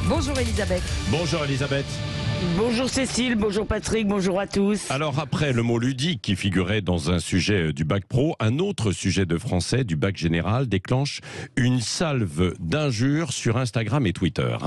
Bonjour Elisabeth. Bonjour Elisabeth. Bonjour Cécile, bonjour Patrick, bonjour à tous. Alors après le mot ludique qui figurait dans un sujet du bac pro, un autre sujet de français du bac général déclenche une salve d'injures sur Instagram et Twitter.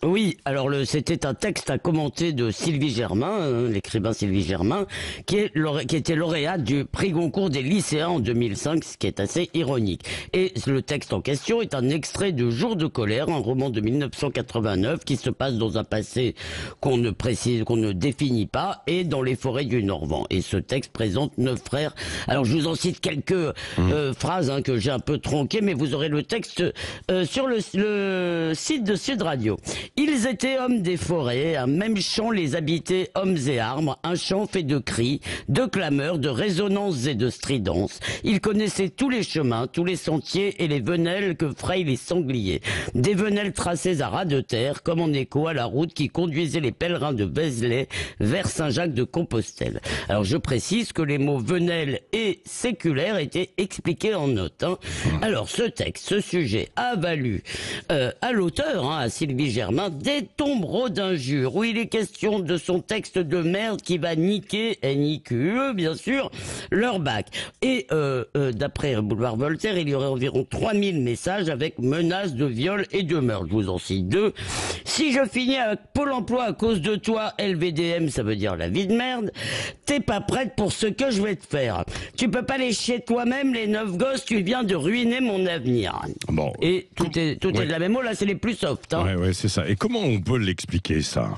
Oui, alors c'était un texte à commenter de Sylvie Germain, l'écrivain Sylvie Germain, qui était lauréate du prix Goncourt des lycéens en 2005, ce qui est assez ironique. Et le texte en question est un extrait de Jour de colère, un roman de 1989 qui se passe dans un passé qu'on ne définit pas, et dans les forêts du Morvan. Et ce texte présente 9 frères. Alors je vous en cite quelques phrases que j'ai un peu tronquées, mais vous aurez le texte sur le site de Sud Radio. Ils étaient hommes des forêts, un même champ les habitait hommes et arbres, un champ fait de cris, de clameurs, de résonances et de stridences. Ils connaissaient tous les chemins, tous les sentiers et les venelles que frayent les sangliers. Des venelles tracées à ras de terre, comme en écho à la route qui conduisait les pèlerins de Vézelay vers Saint-Jacques-de-Compostelle. Alors je précise que les mots venelles et séculaire étaient expliqués en note. Alors ce texte, ce sujet a valu à l'auteur, à Sylvie Germain, des tombereaux d'injures, où il est question de son texte de merde qui va niquer, NIQE bien sûr, leur bac. Et d'après Boulevard Voltaire, il y aurait environ 3000 messages avec menaces de viol et de meurtre. Je vous en cite 2. Si je finis avec Pôle emploi à cause de toi, LVDM, ça veut dire la vie de merde, t'es pas prête pour ce que je vais te faire. Tu peux pas les chier toi-même, les 9 gosses, tu viens de ruiner mon avenir. Bon. Et tout est de la même mot, là c'est les plus soft. Ouais, c'est ça. Et comment on peut l'expliquer ça ?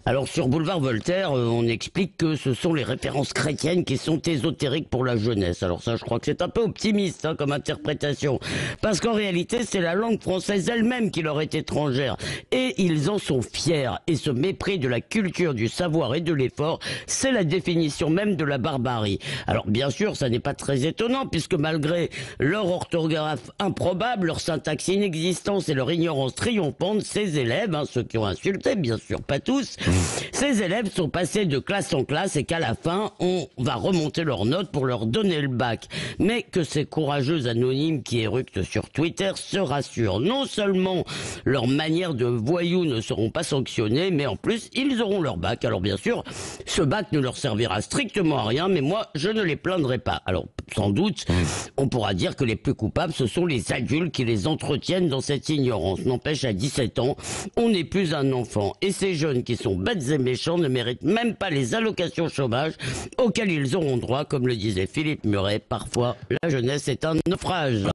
Alors sur Boulevard Voltaire, on explique que ce sont les références chrétiennes qui sont ésotériques pour la jeunesse. Alors ça, je crois que c'est un peu optimiste comme interprétation. Parce qu'en réalité, c'est la langue française elle-même qui leur est étrangère. Et ils en sont fiers. Et ce mépris de la culture, du savoir et de l'effort, c'est la définition même de la barbarie. Alors bien sûr, ça n'est pas très étonnant, puisque malgré leur orthographe improbable, leur syntaxe inexistante et leur ignorance triomphante, ces élèves, ceux qui ont insulté, bien sûr pas tous, ces élèves sont passés de classe en classe et qu'à la fin, on va remonter leurs notes pour leur donner le bac. Mais que ces courageux anonymes qui éructent sur Twitter se rassurent. Non seulement leurs manières de voyous ne seront pas sanctionnées, mais en plus, ils auront leur bac. Alors bien sûr, ce bac ne leur servira strictement à rien, mais moi, je ne les plaindrai pas. Alors, sans doute, on pourra dire que les plus coupables, ce sont les adultes qui les entretiennent dans cette ignorance. N'empêche, à 17 ans, on n'est plus un enfant. Et ces jeunes qui sont bêtes et méchants ne méritent même pas les allocations chômage auxquelles ils auront droit, comme le disait Philippe Muret. Parfois, la jeunesse est un naufrage.